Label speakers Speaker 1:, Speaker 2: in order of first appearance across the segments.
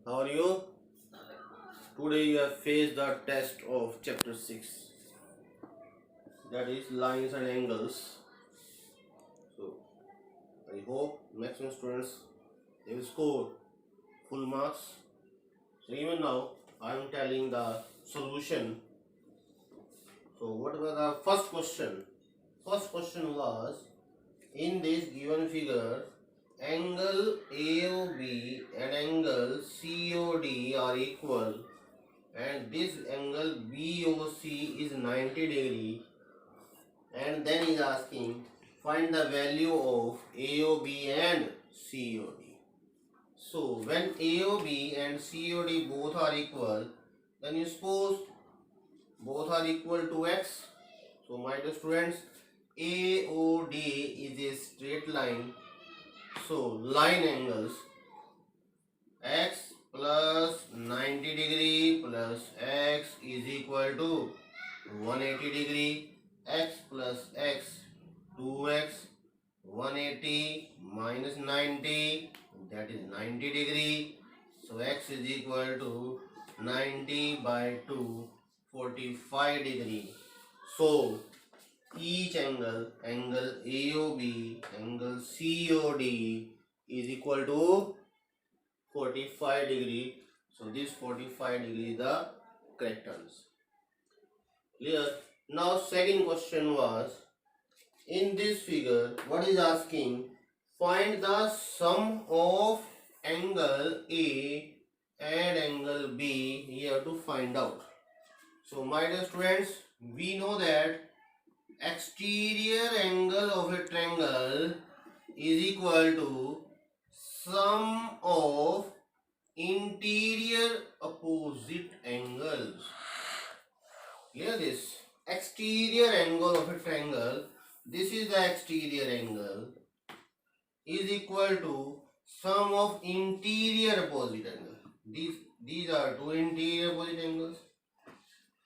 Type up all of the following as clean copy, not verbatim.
Speaker 1: How are you? Today you have faced the test of chapter 6, that is lines and angles. So I hope maximum students they will score full marks. So even now I am telling the solution. So what was the first question? First question was, in this given figure, angle AOB and angle COD are equal, and this angle BOC is 90 degree, and then is asking find the value of AOB and COD. So when AOB and COD both are equal, then you suppose both are equal to x. So my dear students, AOD is a straight line. So line angles x plus 90 degree plus x is equal to 180 degree. X plus x 2x, 180 minus 90, that is 90 degree. So x is equal to 90 by 2, 45 degree. So each angle AOB, angle COD is equal to 45 degree. So this 45 degree is the correct answer. Clear? Now second question was, in this figure what is asking, find the sum of angle A and angle B. You have to find out. So my dear students, we know that exterior angle of a triangle is equal to sum of interior opposite angles. Clear this? Exterior angle of a triangle, this is the exterior angle, is equal to sum of interior opposite angle. These are two interior opposite angles.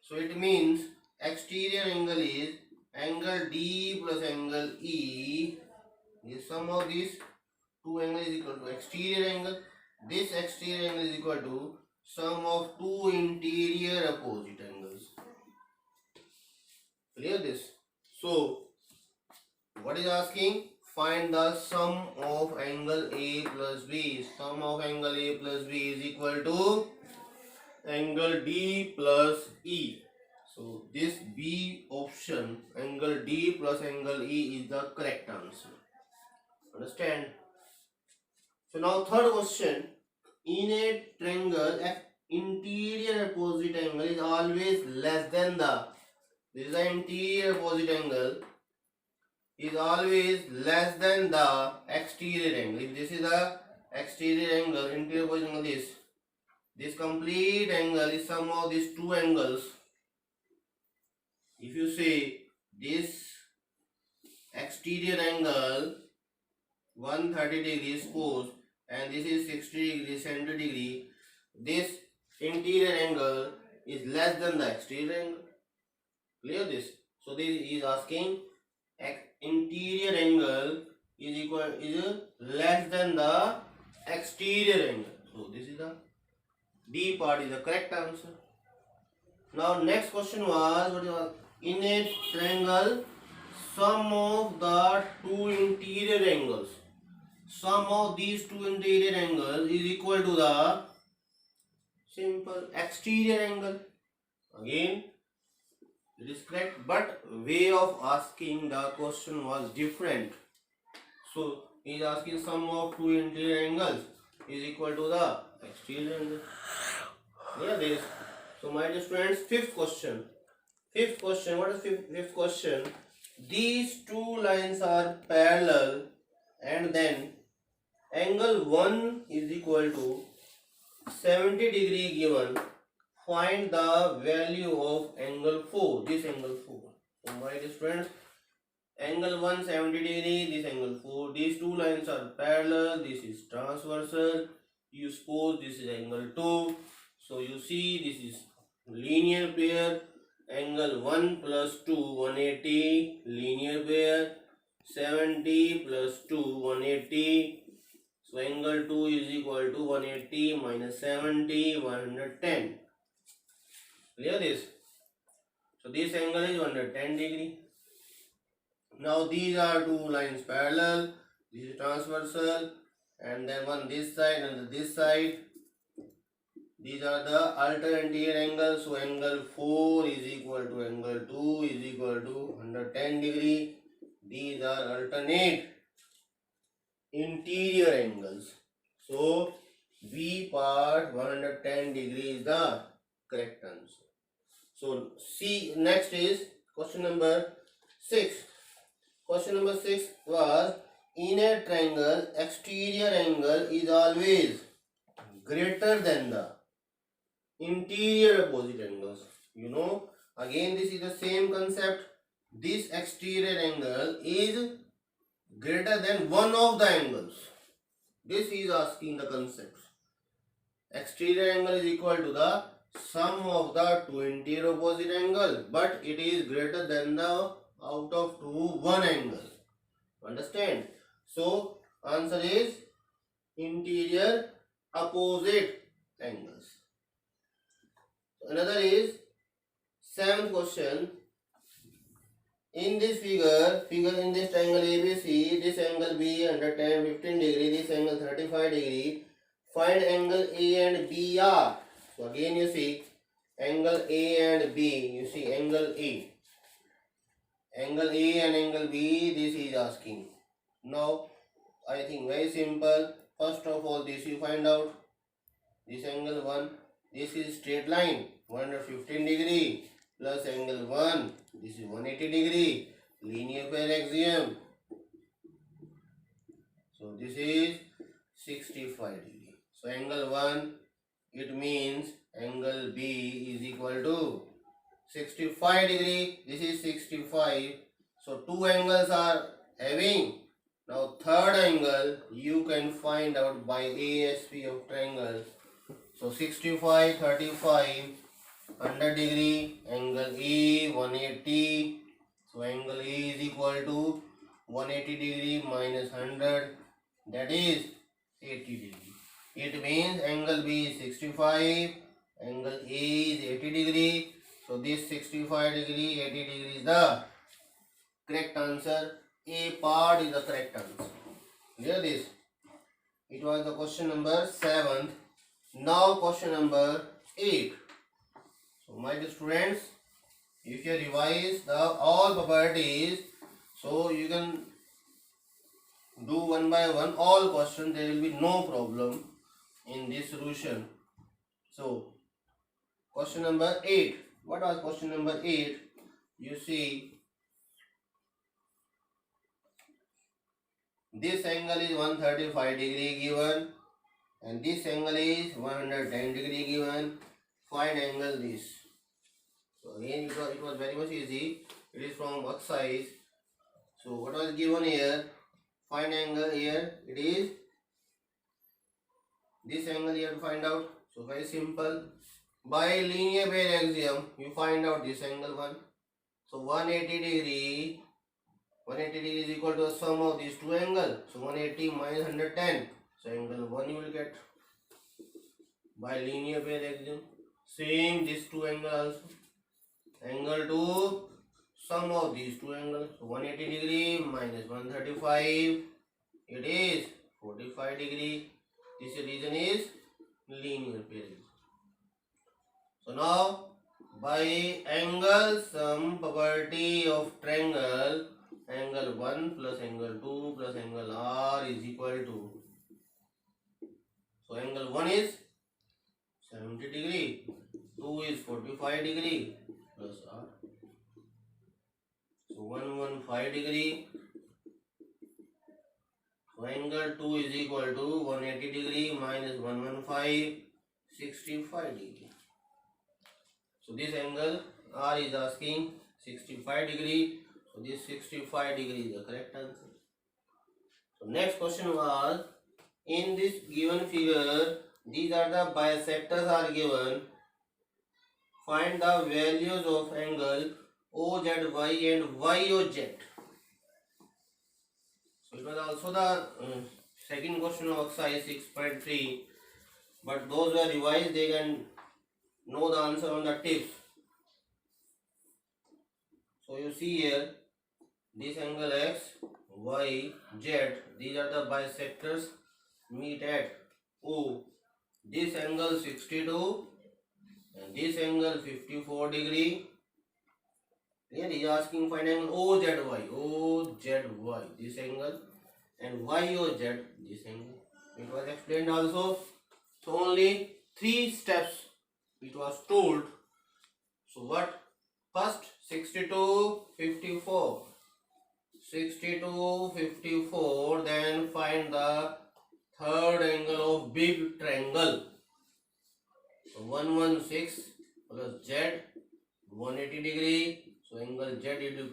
Speaker 1: So it means exterior angle is angle D plus angle E. The sum of these two angles is equal to exterior angle. This exterior angle is equal to sum of two interior opposite angles. Clear this? So what is asking? Find the sum of angle A plus B. Sum of angle A plus B is equal to angle D plus E. So this B option, angle D plus angle E, is the correct answer. Understand? So now third question. In a triangle, interior opposite angle is always less than the, this is the interior opposite angle, is always less than the exterior angle. If this is the exterior angle, interior opposite angle, this complete angle is sum of these two angles. If you say this exterior angle 130 degrees suppose, and this is 60 degree, 70 degree, this interior angle is less than the exterior angle. Clear this? So this is asking interior angle is less than the exterior angle. So this is the D part is the correct answer. Now next question was, what was, in a triangle, sum of the two interior angles, sum of these two interior angles is equal to the simple exterior angle. Again it is correct, but way of asking the question was different. So he is asking sum of two interior angles is equal to the exterior angle. Yeah, this. So my dear students, fifth question. Fifth question. What is fifth question? These two lines are parallel, and then angle 1 is equal to 70 degree given. Find the value of angle 4. This angle 4. So my dear students, angle 1 70 degree, this angle 4. These two lines are parallel. This is transversal. You suppose this is angle 2. So you see this is linear pair. Angle 1 plus 2 180, linear pair. 70 plus 2 180. So So angle 2 is equal to 180 minus 70, 110. Clear this? So this angle is 110 degree. Now these are two lines parallel. This is transversal, and then one this side and this side. These are the alternate angles. So angle 4 is equal to angle 2 is equal to 110 degree. These are alternate interior angles. So B part 110 degree is the correct answer. So C, next is question number 6. Question number 6 was, in a triangle exterior angle is always greater than the interior opposite angles. You know, again this is the same concept. This exterior angle is greater than one of the angles. This is asking the concept. Exterior angle is equal to the sum of the two interior opposite angle, but it is greater than the out of two one angle. Understand? So answer is interior opposite angles. Another is 7th question. In this figure in this triangle ABC, this angle B under 10, 15 degree, this angle 35 degree. Find angle A and B are. So again you see angle A and B. You see angle A. Angle A and angle B, this is asking. Now I think very simple. First of all, this you find out. This angle 1. This is straight line 115 degree plus angle 1. This is 180 degree. Linear pair axiom. So this is 65 degree. So angle 1, it means angle B is equal to 65 degree. This is 65. So two angles are having. Now third angle you can find out by ASP of triangle. So 65, 35, 100 degree, angle A 180. So angle A is equal to 180 degree minus 100, that is 80 degree. It means angle B is 65, angle A is 80 degree. So this 65 degree, 80 degree is the correct answer. A part is the correct answer. Clear this? It was the question number 7. Now question number 8. So my dear students, if you revise the all properties, so you can do one by one all questions. There will be no problem in this solution. So question number 8. What was question number 8? You see, this angle is 135 degree given, and this angle is 110 degree given. Find angle this. So again it was very much easy. It is from exercise. So what was given here? Find angle here. It is this angle you have to find out. So very simple. By linear pair axiom you find out this angle 1. So 180 degree. 180 degree is equal to the sum of these two angles. So 180 minus 110. So angle 1 you will get by linear pair axiom. Same these two angles also. Angle 2, sum of these two angles. So 180 degree minus 135. It is 45 degree. This reason is linear pair. So now by angle sum property of triangle, angle 1 plus angle 2 plus angle R is equal to. So angle 1 is 70 degree, 2 is 45 degree plus R. So 115 degree. So angle 2 is equal to 180 degree minus 115, 65 degree. So this angle R is asking 65 degree. So this 65 degree is the correct answer. So next question was, in this given figure, these are the bisectors are given. Find the values of angle OZY and YOZ. So it was also the second question of exercise 6.3. But those who are revised, they can know the answer on the tips. So you see here, this angle X, Y, Z, these are the bisectors meet at O. This angle 62 and this angle 54 degree. Here he is asking find angle OZY, OZY, this angle, and YOZ, this angle. It was explained also. So only 3 steps it was told. So what? First 62, 54. 62, 54. Then find the third angle of big triangle. So 116 plus Z 180 degree. So angle Z is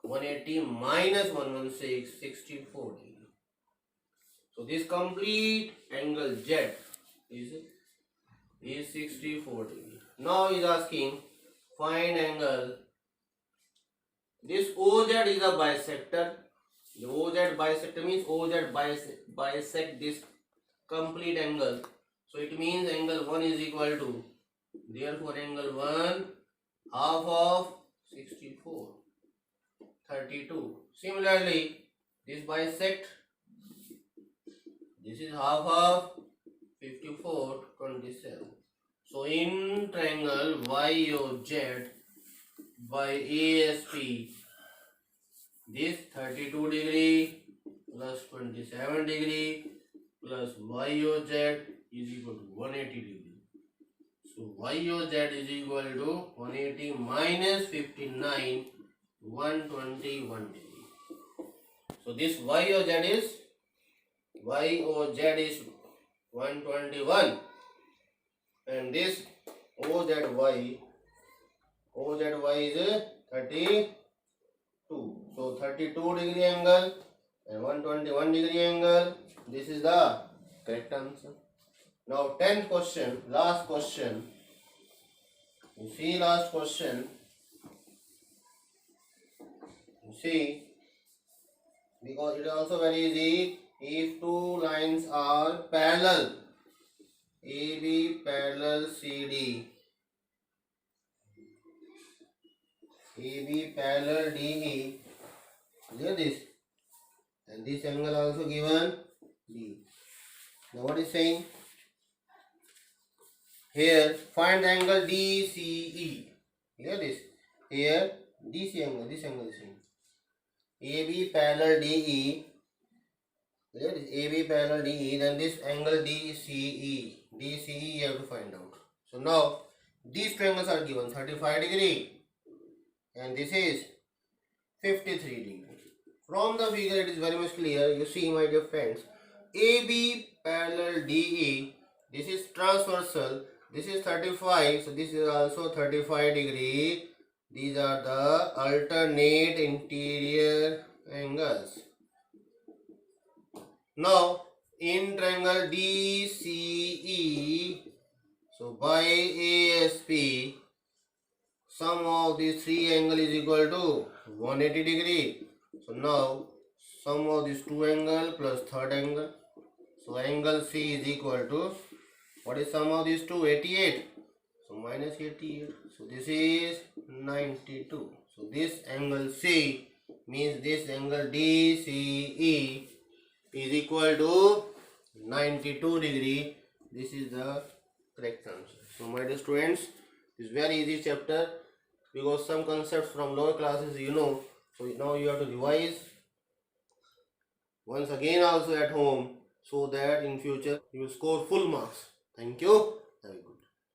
Speaker 1: 180 minus 116, 64 degree. So this complete angle Z is 64 degree. Now he is asking find angle. This OZ is a bisector. The OZ bisector means OZ bisect this complete angle. So it means angle 1 is equal to, therefore angle 1 half of 64, 32. Similarly, this bisect, this is half of 54, 27. So in triangle YOZ by ASP, this 32 degree plus 27 degree plus YOZ is equal to 180 degree. So YOZ is equal to 180 minus 59, 121 degree. So this YOZ is 121 and this OZY is 32. So 32 degree angle and 121 degree angle. This is the correct answer. Now 10th question, last question. You see last question. You see, because it is also very easy. If two lines are parallel, AB parallel CD, AB parallel DE, clear this, and this angle also given D. Now what is saying? Here find the angle DCE. Clear this. Here DC angle, this angle is same. AB parallel DE. Clear this. AB parallel DE. Then this angle DCE. DCE you have to find out. So now these two angles are given 35 degree and this is 53 degree. From the figure it is very much clear. You see my dear friends, AB parallel DE, this is transversal, this is 35, so this is also 35 degree. These are the alternate interior angles. Now in triangle DCE, so by ASP, sum of these three angles is equal to 180 degree. So now sum of these two angles plus third angle. So angle C is equal to, what is sum of these two? 88. So minus 88. So this is 92. So this angle C means this angle DCE is equal to 92 degree. This is the correct answer. So my dear students, this is very easy chapter because some concepts from lower classes you know. So now you have to revise once again also at home so that in future you will score full marks. Thank you. Have a good day.